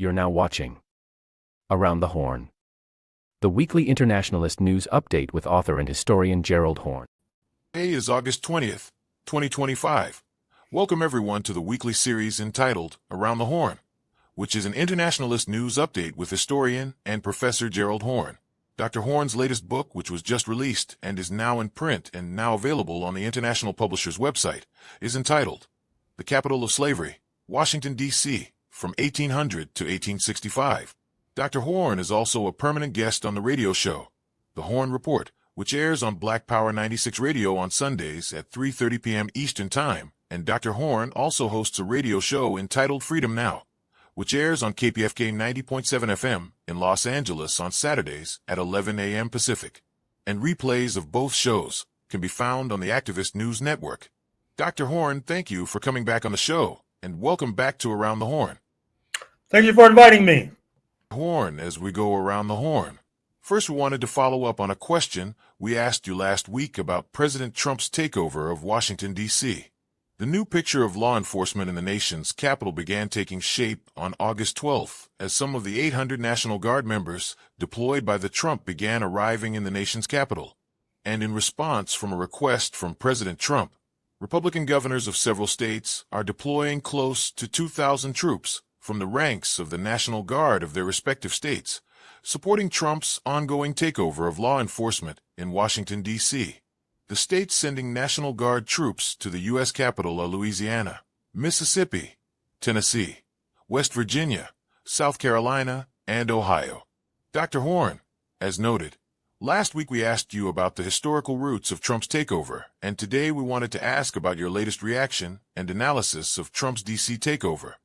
You're now watching Around the Horn, the weekly internationalist news update with author and historian Gerald Horne. Today is August 20th, 2025. Welcome everyone to the weekly series entitled Around the Horn, which is an internationalist news update with historian and Professor Gerald Horne. Dr. Horne's latest book, which was just released and is now in print and now available on the International Publisher's website, is entitled The Capital of Slavery, Washington, D.C., from 1800 to 1865. Dr. Horne is also a permanent guest on the radio show, The Horne Report, which airs on Black Power 96 Radio on Sundays at 3:30 p.m. Eastern Time, and Dr. Horne also hosts a radio show entitled Freedom Now, which airs on KPFK 90.7 FM in Los Angeles on Saturdays at 11 a.m. Pacific. And replays of both shows can be found on the Activist News Network. Dr. Horne, thank you for coming back on the show, and welcome back to Around the Horn. Thank you for inviting me. Horne, as we go around the horn. First, we wanted to follow up on a question we asked you last week about President Trump's takeover of Washington, D.C. The new picture of law enforcement in the nation's capital began taking shape on August 12th, as some of the 800 National Guard members deployed by the Trump began arriving in the nation's capital. And in response from a request from President Trump, Republican governors of several states are deploying close to 2,000 troops from the ranks of the National Guard of their respective states, supporting Trump's ongoing takeover of law enforcement in Washington, D.C. The states sending National Guard troops to the U.S. Capitol are Louisiana, Mississippi, Tennessee, West Virginia, South Carolina, and Ohio. Dr. Horne, as noted, last week we asked you about the historical roots of Trump's takeover, and today we wanted to ask about your latest reaction and analysis of Trump's D.C. takeover,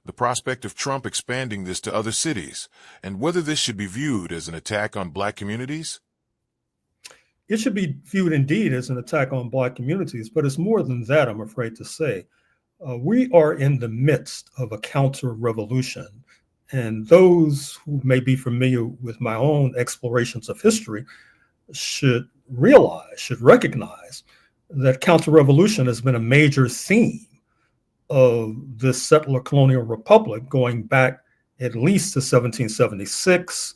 the prospect of Trump expanding this to other cities, and whether this should be viewed as an attack on black communities. It should be viewed indeed as an attack on black communities, but it's more than that, I'm afraid to say. We are in the midst of a counter-revolution, and those who may be familiar with my own explorations of history should recognize that counter-revolution has been a major theme of this settler colonial republic going back at least to 1776,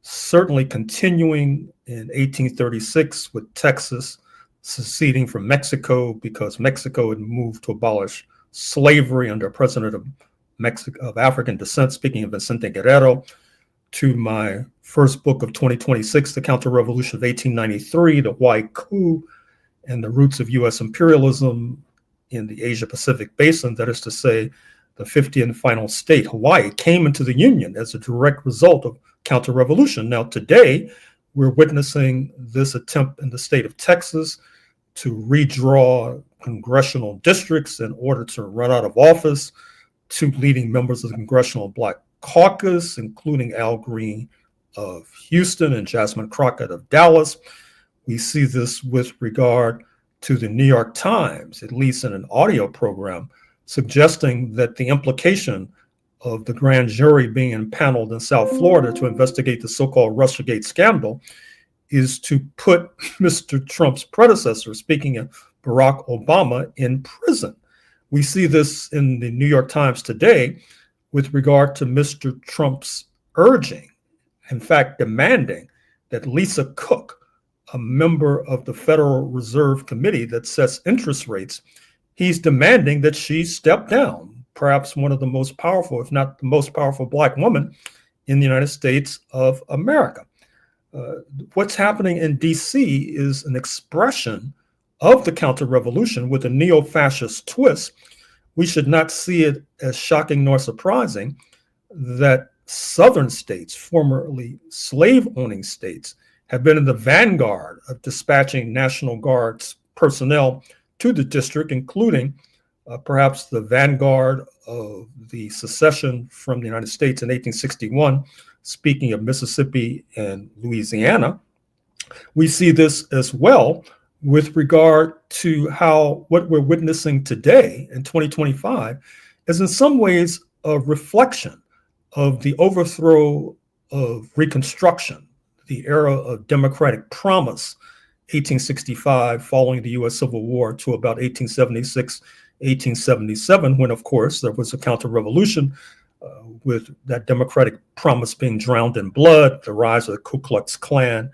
certainly continuing in 1836 with Texas seceding from Mexico because Mexico had moved to abolish slavery under a president of African descent, speaking of Vicente Guerrero, to my first book of 2026, The Counter-Revolution of 1893, the White Coup, and the Roots of U.S. Imperialism in the Asia-Pacific basin, that is to say, the 50th and final state, Hawaii, came into the Union as a direct result of counter-revolution. Now, today, we're witnessing this attempt in the state of Texas to redraw congressional districts in order to run out of office two leading members of the Congressional Black Caucus, including Al Green of Houston and Jasmine Crockett of Dallas. We see this with regard to the New York Times, at least in an audio program, suggesting that the implication of the grand jury being impaneled in South Florida to investigate the so-called Russiagate scandal is to put Mr. Trump's predecessor, speaking of Barack Obama, in prison. We see this in the New York Times today with regard to Mr. Trump's urging, in fact, demanding that Lisa Cook, a member of the Federal Reserve Committee that sets interest rates, he's demanding that she step down, perhaps one of the most powerful, if not the most powerful black woman in the United States of America. What's happening in DC is an expression of the counter-revolution with a neo-fascist twist. We should not see it as shocking nor surprising that southern states, formerly slave-owning states, have been in the vanguard of dispatching National Guard's personnel to the district, including perhaps the vanguard of the secession from the United States in 1861, speaking of Mississippi and Louisiana. We see this as well with regard to how what we're witnessing today in 2025 is in some ways a reflection of the overthrow of Reconstruction, the era of democratic promise, 1865, following the U.S. Civil War, to about 1876, 1877, when, of course, there was a counter-revolution with that Democratic promise being drowned in blood, the rise of the Ku Klux Klan,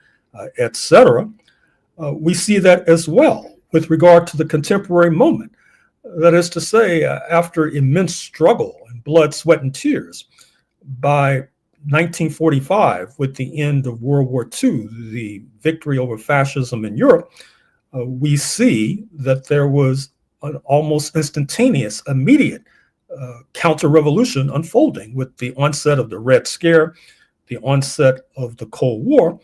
etc. We see that as well with regard to the contemporary moment. That is to say, after immense struggle and blood, sweat, and tears, by 1945, with the end of World War II, the victory over fascism in Europe, we see that there was an almost instantaneous, immediate counter-revolution unfolding with the onset of the Red Scare, the onset of the Cold War.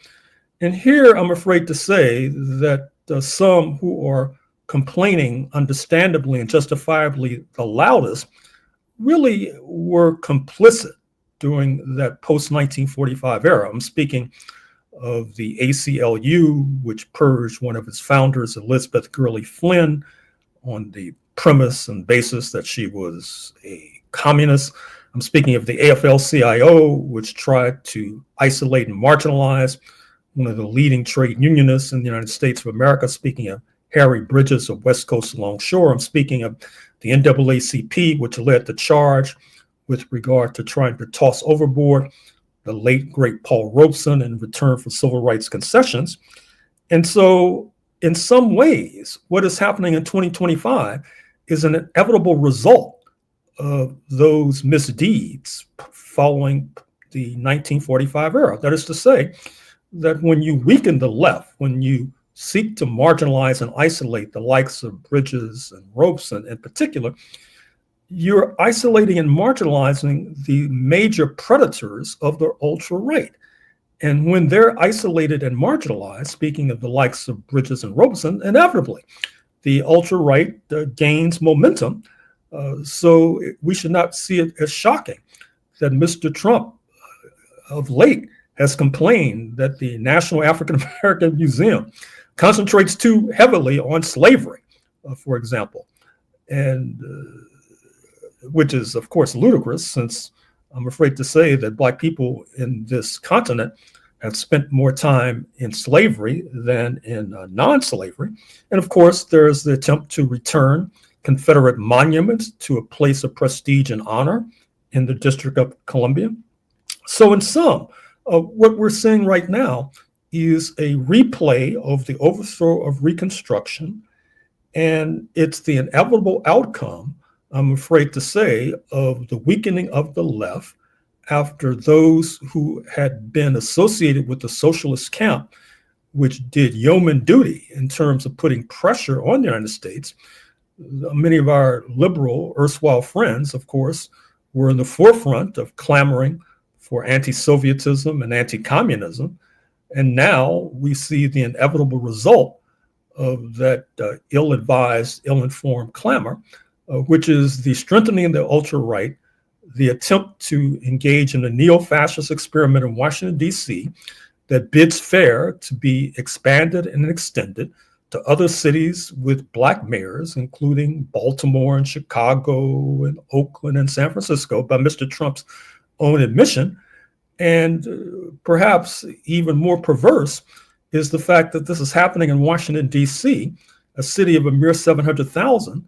And here I'm afraid to say that some who are complaining understandably and justifiably the loudest really were complicit during that post-1945 era. I'm speaking of the ACLU, which purged one of its founders, Elizabeth Gurley Flynn, on the premise and basis that she was a communist. I'm speaking of the AFL-CIO, which tried to isolate and marginalize one of the leading trade unionists in the United States of America, speaking of Harry Bridges of West Coast Longshore. I'm speaking of the NAACP, which led the charge with regard to trying to toss overboard the late, great Paul Robeson in return for civil rights concessions. And so, in some ways, what is happening in 2025 is an inevitable result of those misdeeds following the 1945 era. That is to say, that when you weaken the left, when you seek to marginalize and isolate the likes of Bridges and Robeson in particular, you're isolating and marginalizing the major predators of the ultra-right. And when they're isolated and marginalized, speaking of the likes of Bridges and Robeson, inevitably, the ultra-right gains momentum. So we should not see it as shocking that Mr. Trump of late has complained that the National African American Museum concentrates too heavily on slavery, for example, and which is, of course, ludicrous, since I'm afraid to say that Black people in this continent have spent more time in slavery than in non-slavery. And of course, there's the attempt to return Confederate monuments to a place of prestige and honor in the District of Columbia. So in sum, what we're seeing right now is a replay of the overthrow of Reconstruction, and it's the inevitable outcome, I'm afraid to say, of the weakening of the left after those who had been associated with the socialist camp, which did yeoman duty in terms of putting pressure on the United States. Many of our liberal erstwhile friends, of course, were in the forefront of clamoring for anti-Sovietism and anti-communism. And now we see the inevitable result of that ill-advised, ill-informed clamor, which is the strengthening of the ultra-right, the attempt to engage in a neo-fascist experiment in Washington, D.C., that bids fair to be expanded and extended to other cities with Black mayors, including Baltimore and Chicago and Oakland and San Francisco, by Mr. Trump's own admission. And perhaps even more perverse is the fact that this is happening in Washington, D.C., a city of a mere 700,000,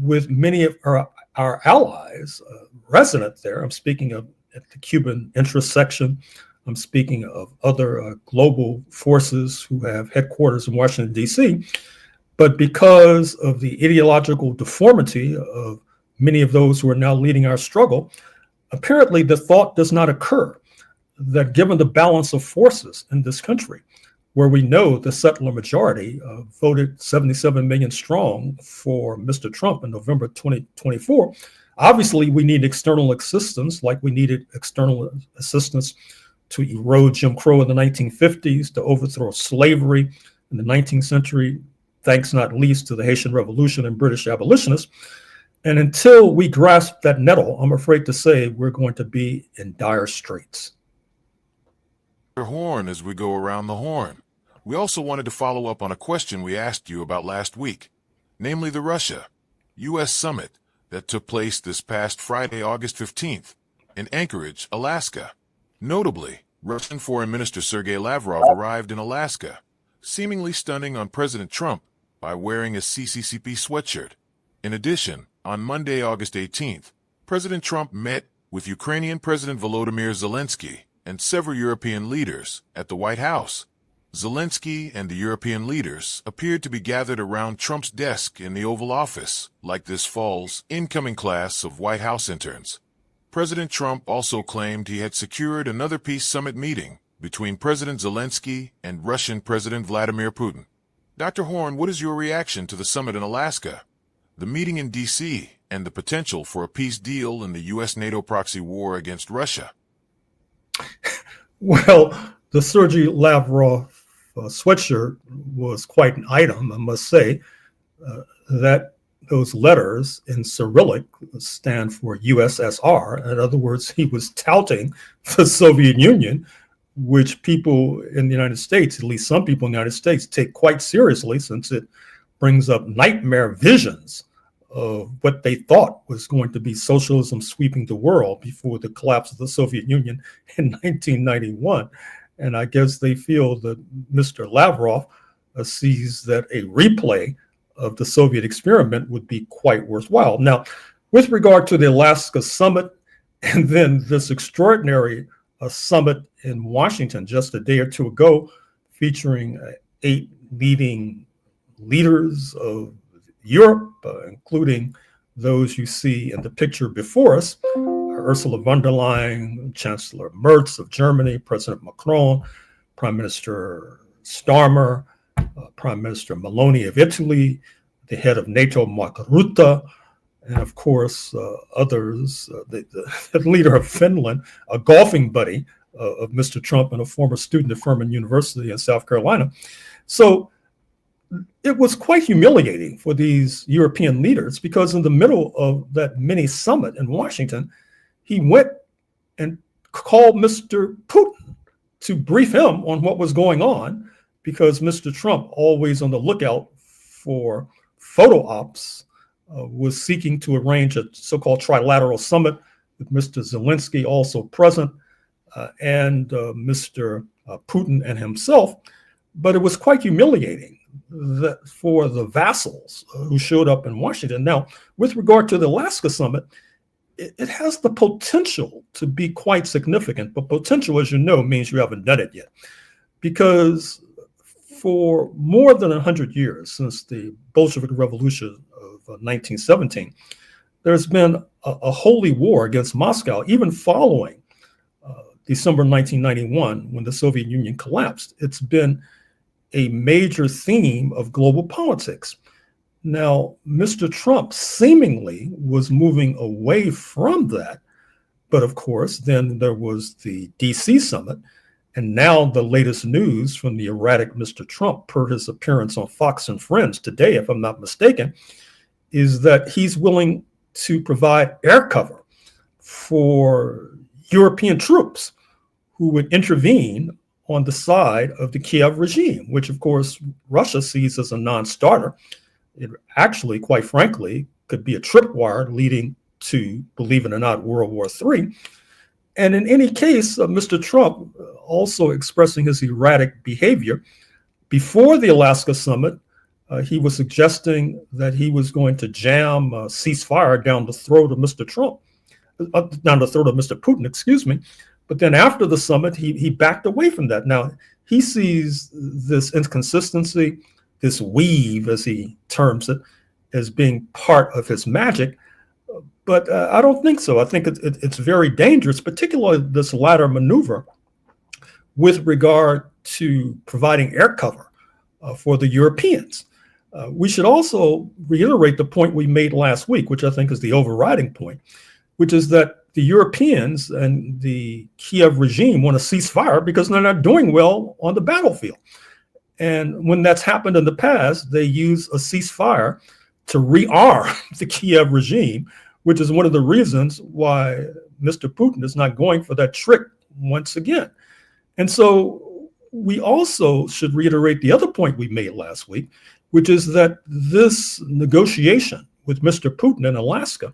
with many of our allies resident there. I'm speaking of at the Cuban intersection. I'm speaking of other global forces who have headquarters in Washington, D.C. But because of the ideological deformity of many of those who are now leading our struggle, apparently the thought does not occur that given the balance of forces in this country, where we know the settler majority voted 77 million strong for Mr. Trump in November 2024, obviously we need external assistance, like we needed external assistance to erode Jim Crow in the 1950s, to overthrow slavery in the 19th century, thanks not least to the Haitian Revolution and British abolitionists. And until we grasp that nettle, I'm afraid to say we're going to be in dire straits. Horne, as we go around the horn. We also wanted to follow up on a question we asked you about last week, namely the Russia-U.S. summit that took place this past Friday, August 15th, in Anchorage, Alaska. Notably, Russian Foreign Minister Sergei Lavrov arrived in Alaska, seemingly stunning on President Trump by wearing a CCCP sweatshirt. In addition, on Monday, August 18th, President Trump met with Ukrainian President Volodymyr Zelensky and several European leaders at the White House. Zelensky and the European leaders appeared to be gathered around Trump's desk in the Oval Office, like this fall's incoming class of White House interns. President Trump also claimed he had secured another peace summit meeting between President Zelensky and Russian President Vladimir Putin. Dr. Horne, what is your reaction to the summit in Alaska, the meeting in D.C., and the potential for a peace deal in the U.S.-NATO proxy war against Russia? Well, the Sergei Lavrov sweatshirt was quite an item, I must say. That those letters in Cyrillic stand for USSR. In other words, he was touting the Soviet Union, which people in the United States, at least some people in the United States, take quite seriously, since it brings up nightmare visions of what they thought was going to be socialism sweeping the world before the collapse of the Soviet Union in 1991. And I guess they feel that Mr. Lavrov sees that a replay of the Soviet experiment would be quite worthwhile. Now, with regard to the Alaska summit and then this extraordinary summit in Washington just a day or two ago, featuring 8 leading leaders of Europe, including those you see in the picture before us, Ursula von der Leyen, Chancellor Merz of Germany, President Macron, Prime Minister Starmer, Prime Minister Meloni of Italy, the head of NATO, Mark Rutte, and of course others, the leader of Finland, a golfing buddy of Mr. Trump and a former student at Furman University in South Carolina. So it was quite humiliating for these European leaders, because in the middle of that mini summit in Washington, he went and called Mr. Putin to brief him on what was going on, because Mr. Trump, always on the lookout for photo ops, was seeking to arrange a so-called trilateral summit with Mr. Zelensky also present, and Mr. Putin and himself. But it was quite humiliating that for the vassals who showed up in Washington. Now, with regard to the Alaska summit, it has the potential to be quite significant, but potential, as you know, means you haven't done it yet. Because for more than 100 years, since the Bolshevik Revolution of 1917, there's been a holy war against Moscow, even following December 1991, when the Soviet Union collapsed. It's been a major theme of global politics. Now, Mr. Trump seemingly was moving away from that, but of course, then there was the DC summit, and now the latest news from the erratic Mr. Trump, per his appearance on Fox and Friends today, if I'm not mistaken, is that he's willing to provide air cover for European troops who would intervene on the side of the Kiev regime, which of course Russia sees as a non-starter. It actually, quite frankly, could be a tripwire leading to, believe it or not, World War III. And in any case, Mr. Trump also expressing his erratic behavior. Before the Alaska summit, he was suggesting that he was going to jam a ceasefire down the throat of Mr. Trump, down the throat of Mr. Putin, excuse me. But then after the summit, he backed away from that. Now, he sees this inconsistency, this weave, as he terms it, as being part of his magic. But I don't think so. I think it's very dangerous, particularly this latter maneuver with regard to providing air cover for the Europeans. We should also reiterate the point we made last week, which I think is the overriding point, which is that the Europeans and the Kiev regime want a ceasefire because they're not doing well on the battlefield. And when that's happened in the past, they use a ceasefire to rearm the Kiev regime, which is one of the reasons why Mr. Putin is not going for that trick once again. And so we also should reiterate the other point we made last week, which is that this negotiation with Mr. Putin in Alaska,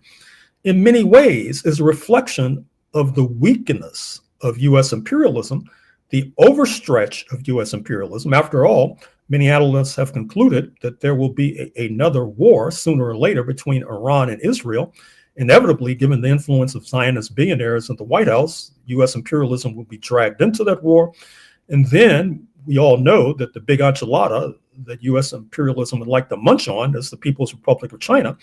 in many ways, is a reflection of the weakness of U.S. imperialism, the overstretch of U.S. imperialism. After all, many analysts have concluded that there will be another war sooner or later between Iran and Israel. inevitably, given the influence of Zionist billionaires in the White House, U.S. imperialism will be dragged into that war. And then we all know that the big enchilada that U.S. imperialism would like to munch on is the People's Republic of China.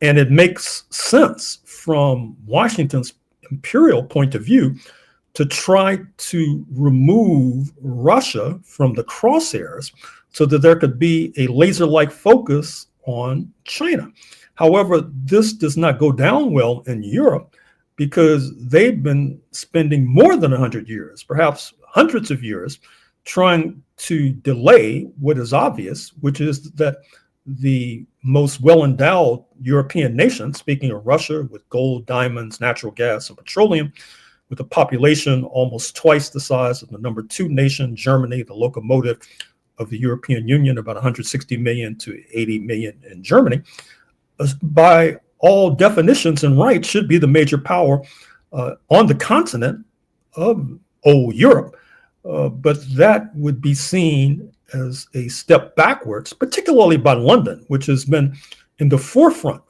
And it makes sense from Washington's imperial point of view to try to remove Russia from the crosshairs so that there could be a laser-like focus on China. However, this does not go down well in Europe because they've been spending more than 100 years, perhaps hundreds of years, trying to delay what is obvious, which is that the most well-endowed European nations, speaking of Russia, with gold, diamonds, natural gas, and petroleum, with a population almost twice the size of the number 2 nation, Germany, the locomotive of the European Union, about 160 million to 80 million in Germany, by all definitions and rights should be the major power on the continent of old Europe. But that would be seen as a step backwards, particularly by London, which has been in the forefront,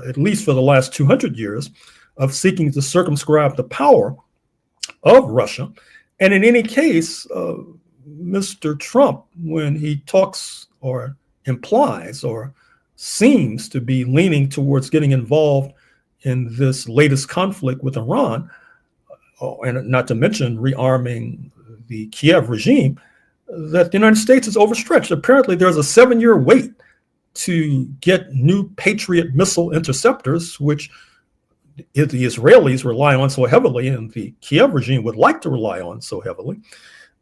at least for the last 200 years, of seeking to circumscribe the power of Russia. And in any case, Mr. Trump, when he talks or implies or seems to be leaning towards getting involved in this latest conflict with Iran, and not to mention rearming the Kiev regime, that the United States is overstretched. Apparently, there's a 7-year wait to get new Patriot missile interceptors, which the Israelis rely on so heavily and the Kiev regime would like to rely on so heavily.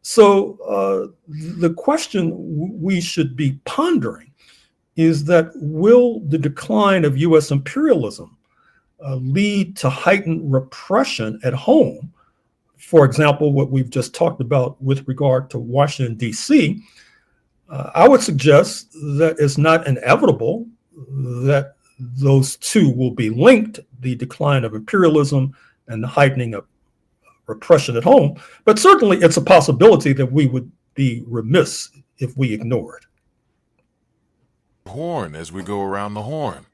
So the question we should be pondering is that will the decline of U.S. imperialism lead to heightened repression at home? For example, what we've just talked about with regard to Washington, D.C., I would suggest that it's not inevitable that those two will be linked, the decline of imperialism and the heightening of repression at home. But certainly it's a possibility that we would be remiss if we ignore it. Horne, as we go around the horn.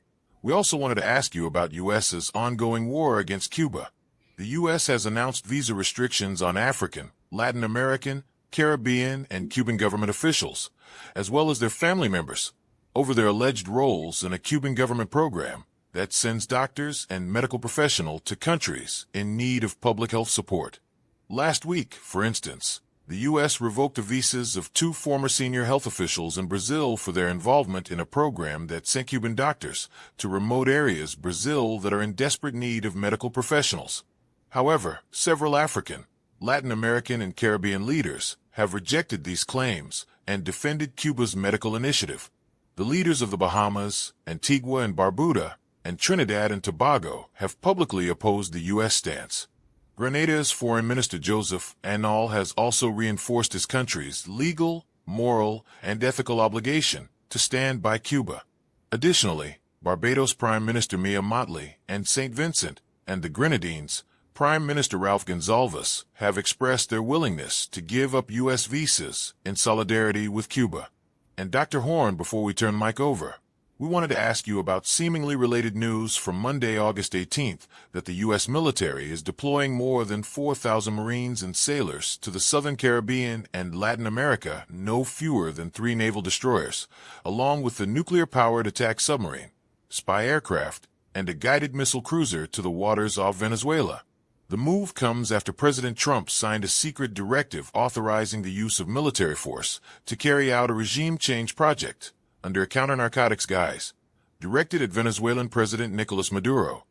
We also wanted to ask you about U.S.'s ongoing war against Cuba. The U.S. has announced visa restrictions on African, Latin American, Caribbean, and Cuban government officials, as well as their family members, over their alleged roles in a Cuban government program that sends doctors and medical professionals to countries in need of public health support. Last week, for instance, the U.S. revoked the visas of 2 former senior health officials in Brazil for their involvement in a program that sent Cuban doctors to remote areas in Brazil that are in desperate need of medical professionals. However, several African, Latin American, and Caribbean leaders have rejected these claims and defended Cuba's medical initiative. The leaders of the Bahamas, Antigua and Barbuda, and Trinidad and Tobago have publicly opposed the U.S. stance. Grenada's Foreign Minister Joseph Anal has also reinforced his country's legal, moral, and ethical obligation to stand by Cuba. Additionally, Barbados Prime Minister Mia Mottley and St. Vincent and the Grenadines Prime Minister Ralph Gonsalves have expressed their willingness to give up U.S. visas in solidarity with Cuba. And Dr. Horne, before we turn Mike over, we wanted to ask you about seemingly related news from Monday, August 18th, that the U.S. military is deploying more than 4,000 Marines and sailors to the Southern Caribbean and Latin America, no fewer than 3 naval destroyers, along with the nuclear-powered attack submarine, spy aircraft, and a guided missile cruiser to the waters off Venezuela. The move comes after President Trump signed a secret directive authorizing the use of military force to carry out a regime change project under a counter-narcotics guise, directed at Venezuelan President Nicolas Maduro,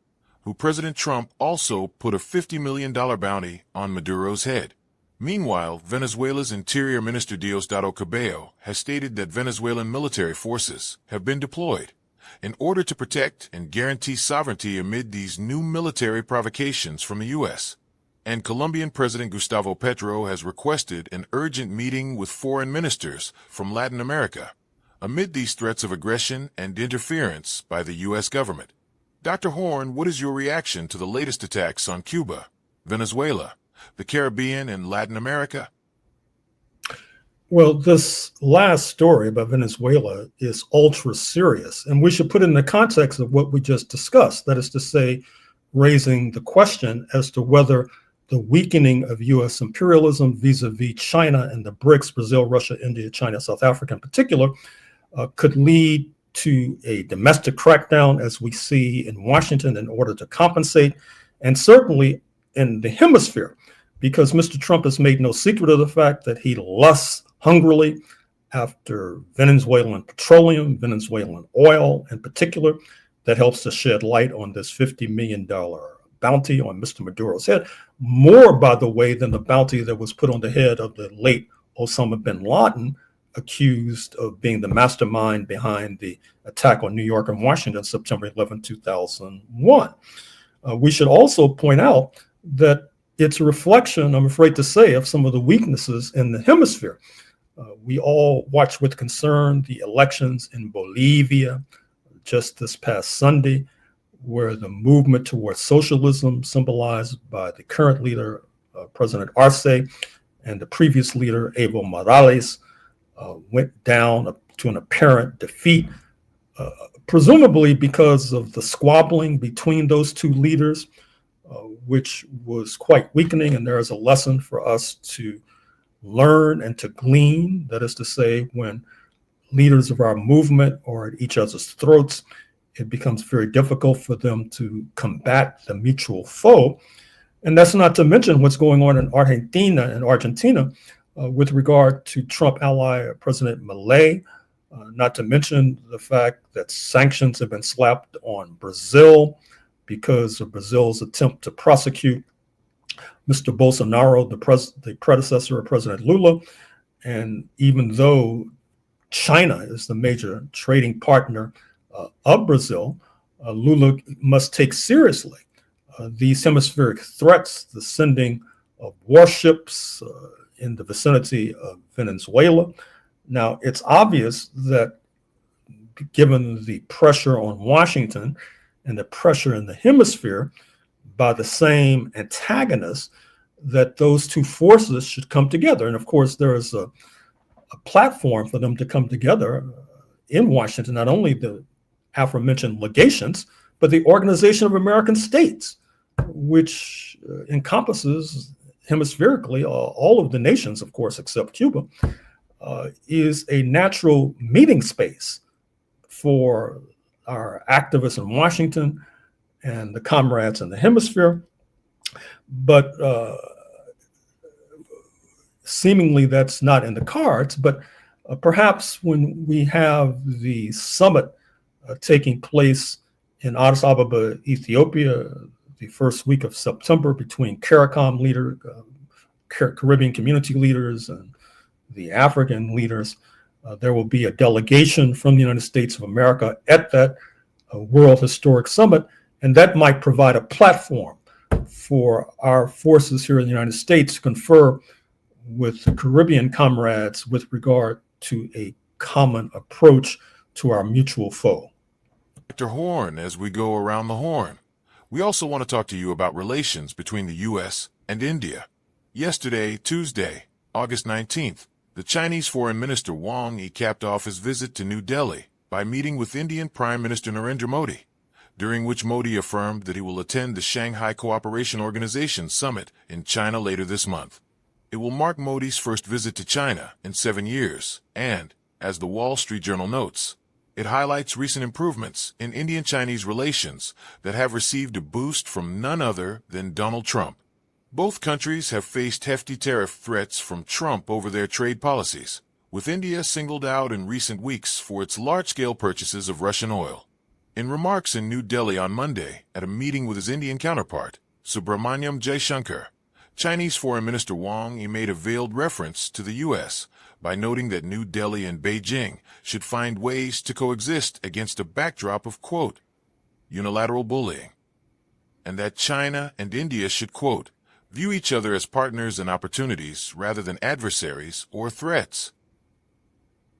who President Trump also put a $50 million bounty on Maduro's head. Meanwhile, Venezuela's Interior Minister Diosdado Cabello has stated that Venezuelan military forces have been deployed in order to protect and guarantee sovereignty amid these new military provocations from the U.S. And Colombian President Gustavo Petro has requested an urgent meeting with foreign ministers from Latin America amid these threats of aggression and interference by the U.S. government. Dr. Horne, what is your reaction to the latest attacks on Cuba, Venezuela, the Caribbean, and Latin America? Well, this last story about Venezuela is ultra serious, and we should put it in the context of what we just discussed. That is to say, raising the question as to whether the weakening of U.S. imperialism vis-a-vis China and the BRICS, Brazil, Russia, India, China, South Africa in particular, could lead to a domestic crackdown, as we see in Washington, in order to compensate, and certainly in the hemisphere, because Mr. Trump has made no secret of the fact that he lusts hungrily after Venezuelan petroleum, Venezuelan oil in particular, that helps to shed light on this $50 million bounty on Mr. Maduro's head. More, by the way, than the bounty that was put on the head of the late Osama bin Laden, accused of being the mastermind behind the attack on New York and Washington, September 11, 2001. We should also point out that it's a reflection, I'm afraid to say, of some of the weaknesses in the hemisphere. We all watch with concern the elections in Bolivia just this past Sunday, where the movement towards socialism, symbolized by the current leader, President Arce, and the previous leader, Evo Morales, went down to an apparent defeat, presumably because of the squabbling between those two leaders, which was quite weakening. And there is a lesson for us to learn and to glean. That is to say, when leaders of our movement are at each other's throats, it becomes very difficult for them to combat the mutual foe. And that's not to mention what's going on in Argentina with regard to Trump ally President Milei, not to mention the fact that sanctions have been slapped on Brazil because of Brazil's attempt to prosecute Mr. Bolsonaro, the predecessor of President Lula. And even though China is the major trading partner of Brazil, Lula must take seriously these hemispheric threats, the sending of warships in the vicinity of Venezuela. Now, it's obvious that given the pressure on Washington and the pressure in the hemisphere by the same antagonists, that those two forces should come together. And of course, there is a platform for them to come together in Washington, not only the aforementioned legations, but the Organization of American States, which encompasses hemispherically all of the nations, of course, except Cuba, is a natural meeting space for our activists in Washington and the comrades in the hemisphere. But seemingly that's not in the cards. But perhaps when we have the summit taking place in Addis Ababa, Ethiopia, the first week of September, between CARICOM leaders, Caribbean community leaders, and the African leaders, there will be a delegation from the United States of America at that World Historic Summit, and that might provide a platform for our forces here in the United States to confer with Caribbean comrades with regard to a common approach to our mutual foe. Dr. Horne, as we go around the horn, we also want to talk to you about relations between the U.S. and India. Yesterday, Tuesday, August 19th, the Chinese Foreign Minister Wang Yi capped off his visit to New Delhi by meeting with Indian Prime Minister Narendra Modi, during which Modi affirmed that he will attend the Shanghai Cooperation Organization Summit in China later this month. It will mark Modi's first visit to China in 7 years, and, as the Wall Street Journal notes, it highlights recent improvements in Indian-Chinese relations that have received a boost from none other than Donald Trump. Both countries have faced hefty tariff threats from Trump over their trade policies, with India singled out in recent weeks for its large-scale purchases of Russian oil. In remarks in New Delhi on Monday at a meeting with his Indian counterpart, Subramanyam Jaishankar, Chinese Foreign Minister Wang Yi made a veiled reference to the U.S. by noting that New Delhi and Beijing should find ways to coexist against a backdrop of, quote, unilateral bullying, and that China and India should, quote, view each other as partners and opportunities rather than adversaries or threats.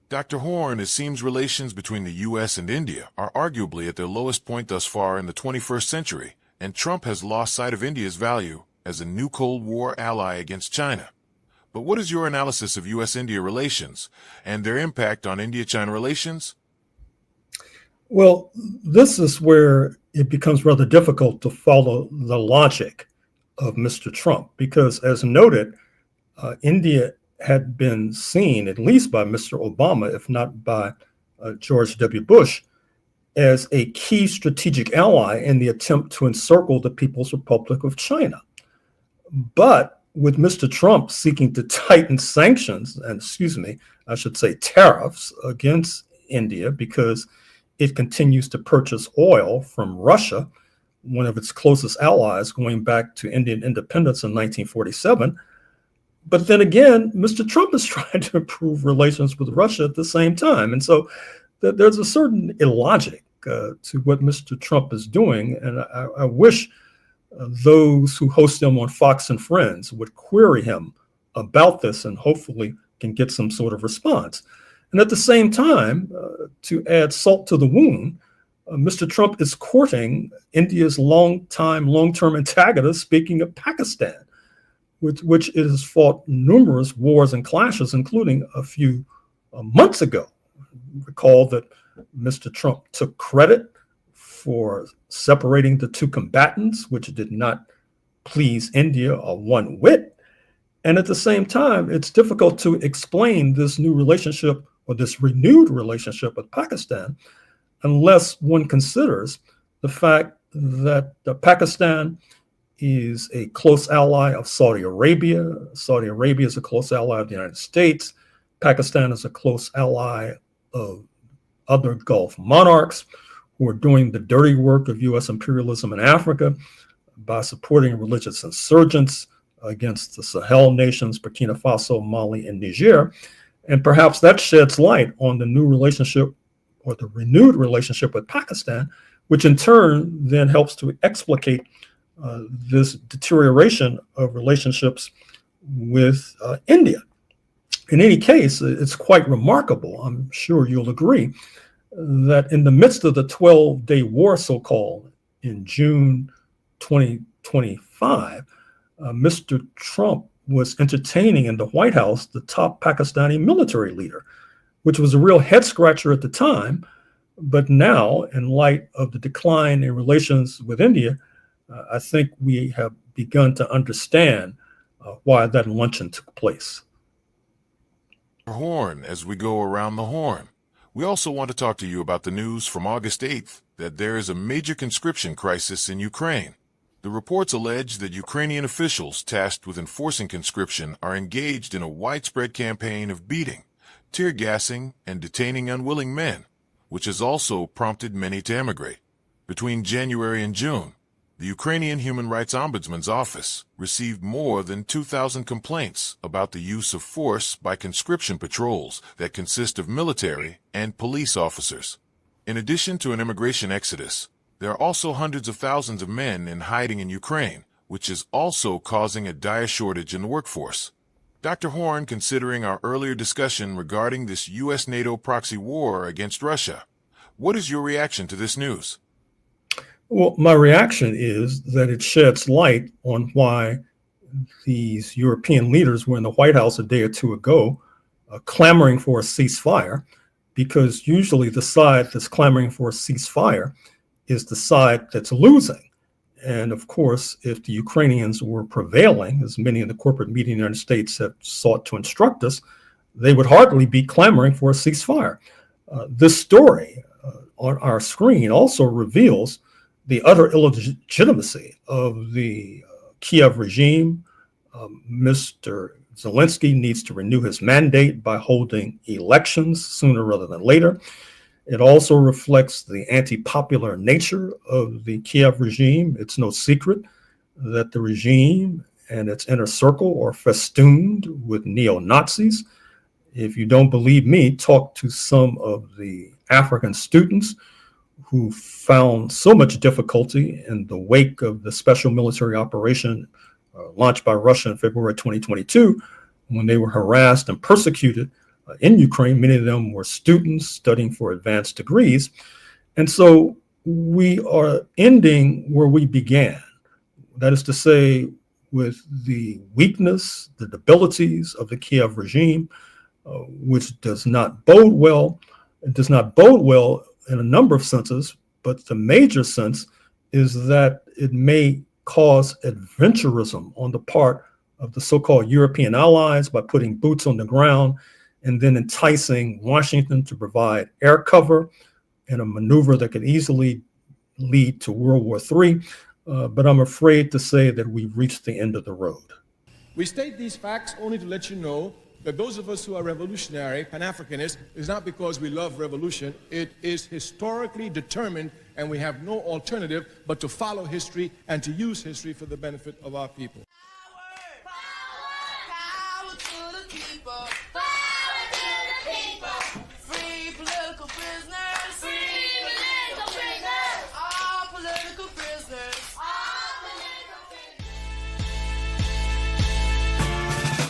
Dr. Horne, it seems relations between the U.S. and India are arguably at their lowest point thus far in the 21st century, and Trump has lost sight of India's value as a new Cold War ally against China. But what is your analysis of U.S.-India relations and their impact on India-China relations? Well, this is where it becomes rather difficult to follow the logic of Mr. Trump, because as noted, India had been seen, at least by Mr. Obama, if not by George W. Bush, as a key strategic ally in the attempt to encircle the People's Republic of China. But with Mr. Trump seeking to tighten sanctions, and excuse me, I should say tariffs against India because it continues to purchase oil from Russia, one of its closest allies going back to Indian independence in 1947. But then again, Mr. Trump is trying to improve relations with Russia at the same time. And so there's a certain illogic to what Mr. Trump is doing. And I wish those who host him on Fox and Friends would query him about this and hopefully can get some sort of response. And at the same time, to add salt to the wound, Mr. Trump is courting India's long-term antagonist, speaking of Pakistan, with which it has fought numerous wars and clashes, including a few months ago. Recall that Mr. Trump took credit for separating the two combatants, which did not please India one whit. And at the same time, it's difficult to explain this new relationship or this renewed relationship with Pakistan unless one considers the fact that Pakistan is a close ally of Saudi Arabia. Saudi Arabia is a close ally of the United States. Pakistan is a close ally of other Gulf monarchs who are doing the dirty work of U.S. imperialism in Africa by supporting religious insurgents against the Sahel nations, Burkina Faso, Mali, and Niger. And perhaps that sheds light on the new relationship or the renewed relationship with Pakistan, which in turn then helps to explicate this deterioration of relationships with India. In any case, it's quite remarkable, I'm sure you'll agree, that in the midst of the 12-day war, so-called, in June 2025, Mr. Trump was entertaining in the White House the top Pakistani military leader, which was a real head-scratcher at the time. But now, in light of the decline in relations with India, I think we have begun to understand why that luncheon took place. Horne, as we go around the horn, we also want to talk to you about the news from August 8th that there is a major conscription crisis in Ukraine. The reports allege that Ukrainian officials tasked with enforcing conscription are engaged in a widespread campaign of beating, tear gassing, and detaining unwilling men, which has also prompted many to emigrate. Between January and June, the Ukrainian Human Rights Ombudsman's office received more than 2,000 complaints about the use of force by conscription patrols that consist of military and police officers. In addition to an immigration exodus, there are also hundreds of thousands of men in hiding in Ukraine, which is also causing a dire shortage in the workforce. Dr. Horne, considering our earlier discussion regarding this U.S.-NATO proxy war against Russia, what is your reaction to this news? Well, my reaction is that it sheds light on why these European leaders were in the White House a day or two ago clamoring for a ceasefire, because usually the side that's clamoring for a ceasefire is the side that's losing. And of course, if the Ukrainians were prevailing, as many in the corporate media in the United States have sought to instruct us, they would hardly be clamoring for a ceasefire. This story on our screen also reveals the utter illegitimacy of the Kiev regime. Mr. Zelensky needs to renew his mandate by holding elections sooner rather than later. It also reflects the anti-popular nature of the Kiev regime. It's no secret that the regime and its inner circle are festooned with neo-Nazis. If you don't believe me, talk to some of the African students who found so much difficulty in the wake of the special military operation launched by Russia in February 2022, when they were harassed and persecuted in Ukraine. Many of them were students studying for advanced degrees. And so we are ending where we began. That is to say, with the weakness, the debilities of the Kiev regime, which does not bode well. It does not bode well in a number of senses, but the major sense is that it may cause adventurism on the part of the so-called European allies by putting boots on the ground and then enticing Washington to provide air cover in a maneuver that could easily lead to World War III. But I'm afraid to say that we've reached the end of the road. We state these facts only to let you know that those of us who are revolutionary, Pan-Africanists, is not because we love revolution. It is historically determined, and we have no alternative but to follow history and to use history for the benefit of our people.